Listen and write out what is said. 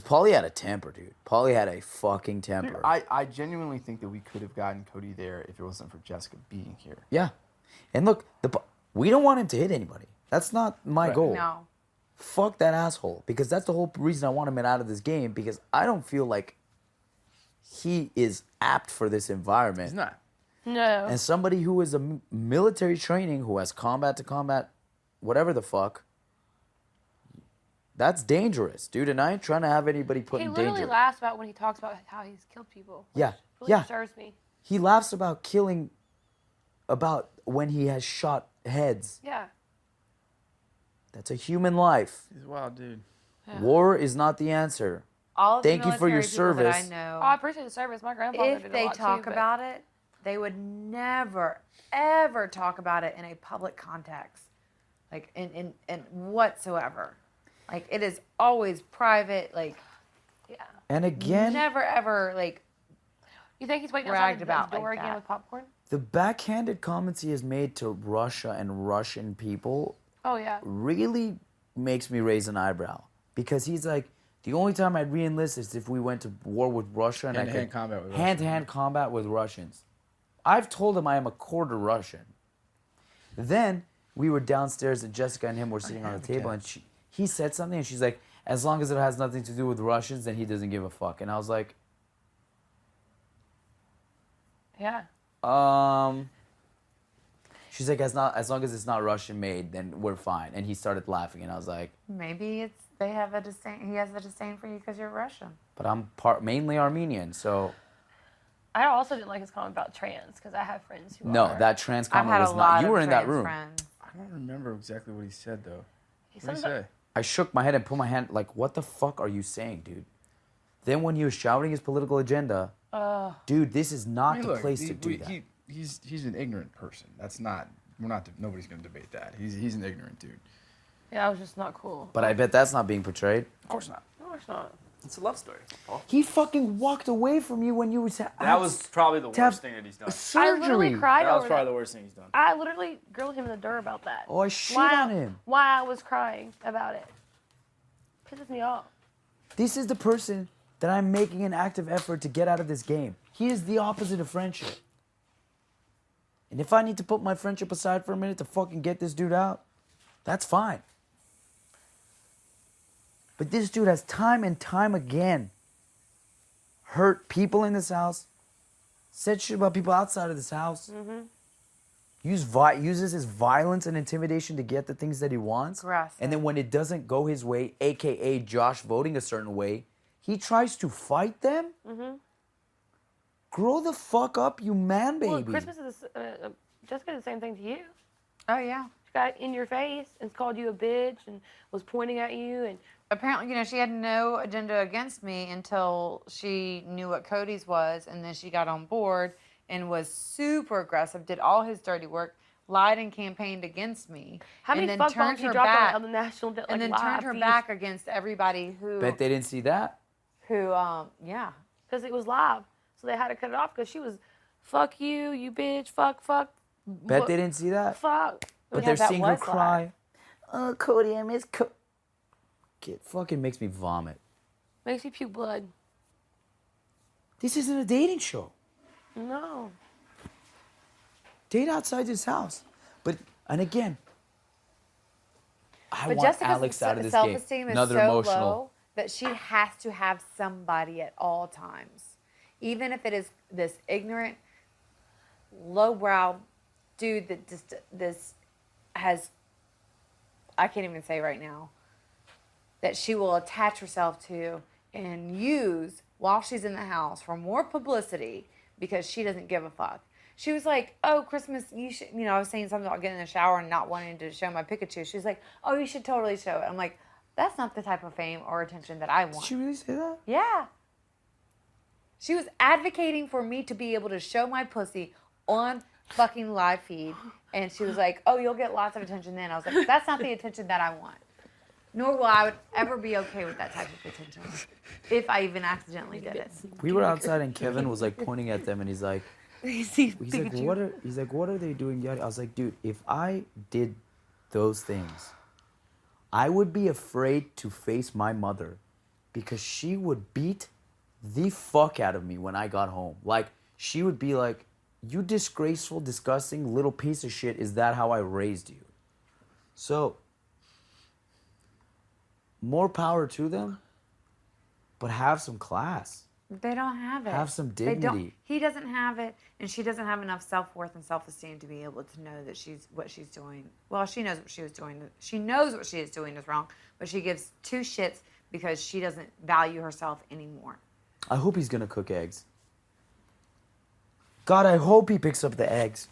Because Paulie had a temper, dude. Paulie had a fucking temper. Dude, I genuinely think that we could have gotten Cody there if it wasn't for Jessica being here. Yeah. And look, we don't want him to hit anybody. That's not my goal. No. Fuck that asshole. Because that's the whole reason I want him out of this game. Because I don't feel like he is apt for this environment. He's not. No. And somebody who is a military training, who has combat to combat, whatever the fuck, that's dangerous, dude. And I ain't trying to have anybody put He in literally danger. laughs about when he talks about how he's killed people. Which Yeah, really yeah. disturbs me. He laughs about killing, about when he has shot heads. Yeah. That's a human life. He's a wild dude. War is not the answer. All of Thank the you for your military people that service. I know, Oh, I appreciate the service. My grandfather did if a they lot talk too, but- about it, they would never, ever talk about it in a public context, like in whatsoever. Like it is always private. Like Yeah. And again, never ever like. You think he's waiting bragged outside about the door like again that. with popcorn? the backhanded comments he has made to Russia and Russian people Oh, yeah. really makes me raise an eyebrow. Because he's like, the only time I'd re-enlist is if we went to war with Russia and Hand-to-hand I could combat with hand-to-hand combat with Russians. I've told him I am a quarter Russian. Then we were downstairs and Jessica and him were sitting on the table and he said something and she's like, as long as it has nothing to do with Russians, then he doesn't give a fuck. And I was like, Yeah. she's like, as long as it's not Russian made, then we're fine. And he started laughing and I was like, Maybe it's they have a disdain. He has a disdain for you because you're Russian. but I'm mainly Armenian, so I also didn't like his comment about trans because I have friends who no, are. that trans I've comment had was a not. lot You of were in that trans room. friends. I don't remember exactly what he said though. He What did he said say? I shook my head and put my hand like, what the fuck are you saying, dude? Then when he was shouting his political agenda, dude, this is not I mean, the look, place to do that. He's an ignorant person. That's not. Nobody's gonna debate that. He's an ignorant dude. Yeah, I was just not cool. But I bet that's not being portrayed. Of course not. No, it's not. It's a love story, Paul. He fucking walked away from you when you were That was probably the to have worst thing that he's done. a I literally surgery. cried That was over probably that. the worst thing he's done. I literally grilled him in the dirt about that. Oh, I shit Why- on him. Why I was crying about it. Pisses me off. This is the person that I'm making an active effort to get out of this game. He is the opposite of friendship. And if I need to put my friendship aside for a minute to fucking get this dude out, that's fine. But this dude has time and time again hurt people in this house, said shit about people outside of this house, uses his violence and intimidation to get the things that he wants. Aggressive. And then when it doesn't go his way, aka Josh voting a certain way, he tries to fight them? Grow the fuck up, you man, baby. Well, Christmas is Jessica did the same thing to you. Oh yeah. She got in your face and called you a bitch and was pointing at you and Apparently, she had no agenda against me until she knew what Cody's was, and then she got on board and was super aggressive, did all his dirty work, lied and campaigned against me. how many and then fuck turned bombs you her dropped back, on the national like, and then turned her back against everybody who Bet they didn't see that. yeah. because it was live, so they had to cut it off because she was, fuck you, you bitch, fuck. Bet they didn't see that. Fuck. But Yeah, they're that seeing her was cry. Oh, Cody, I miss Cody. It fucking makes me vomit. Makes me puke blood. This isn't a dating show. No. Date outside this house. And again, I But want Jessica's Alex out of this self-esteem game. is Another so emotional. low that she has to have somebody at all times. Even if it is this ignorant, lowbrow dude that just this has, I can't even say right now, that she will attach herself to and use while she's in the house for more publicity because she doesn't give a fuck. She was like, oh, Christmas, you should, I was saying something about getting in the shower and not wanting to show my Pikachu. She's like, oh, you should totally show it. I'm like, that's not the type of fame or attention that I Did want. she really say that? Yeah. She was advocating for me to be able to show my pussy on fucking live feed. And she was like, oh, you'll get lots of attention then. I was like, that's not the attention that I want. Nor will I would ever be okay with that type of attention. If I even accidentally did it. We were outside and Kevin was like pointing at them and he's like, what are they doing? I was like, dude, if I did those things, I would be afraid to face my mother because she would beat the fuck out of me when I got home. Like, she would be like, you disgraceful, disgusting little piece of shit. Is that how I raised you? So, more power to them, but have some class. They don't have it. Have some They don't. dignity. He doesn't have it, and she doesn't have enough self-worth and self-esteem to be able to know that what she's doing. Well, she knows what she was doing. She knows what she is doing is wrong, but she gives two shits because she doesn't value herself anymore. I hope he's gonna cook eggs. God, I hope he picks up the eggs.